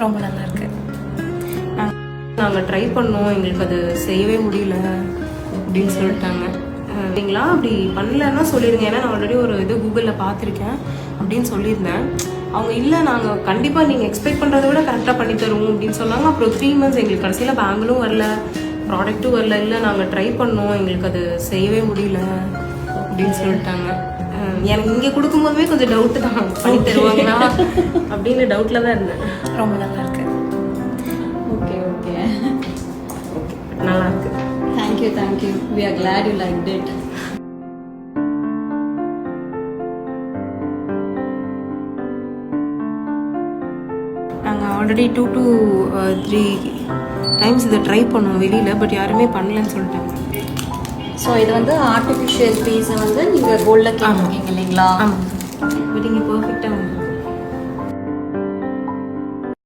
ரொம்ப நல்லா இருக்கு. நாங்கள் ட்ரை பண்ணோம், எங்களுக்கு அது செய்யவே முடியல அப்படின்னு சொல்லிட்டாங்க. நீங்களா அப்படி பண்ணலன்னா சொல்லிடுங்க, ஏன்னா நான் ஆல்ரெடி ஒரு இது கூகுளில் பார்த்துருக்கேன் அப்படின்னு சொல்லியிருந்தேன். அவங்க இல்லை நாங்கள் கண்டிப்பாக நீங்கள் எக்ஸ்பெக்ட் பண்ணுறத விட கரெக்டாக பண்ணி தருவோம் அப்படின்னு சொன்னாங்க. அப்புறம் 3 months எங்களுக்கு கடைசியில் பேங்கிலும் வரல, ப்ராடக்ட்டும் வரல. இல்லை நாங்கள் ட்ரை பண்ணோம், எங்களுக்கு அது செய்யவே முடியல அப்படின்னு சொல்லிட்டாங்க. எனக்கு இங்கே கொடுக்கும்போதுமே கொஞ்சம் டவுட்டு தான், பண்ணி தருவாங்களா அப்படின்னு டவுட்டில் தான் இருந்தேன். ரொம்ப நல்லா இருக்கு. ஓகே ஓகே ஓகே, நல்லா இருக்கு. Thank you. We are glad you liked it. நாங்கள் ஆல்ரெடி 2 to 3 times இதை ட்ரை பண்ணோம் வெளியில், பட் யாருமே பண்ணலன்னு சொல்லிட்டாங்க. ஸோ இது வந்து ஆர்டிஃபிஷியல் பீஸை வந்து நீங்கள் கோல்டில் கேட்குறீங்க இல்லைங்களா? ஆமாம், பட் இங்கே பர்ஃபெக்டாக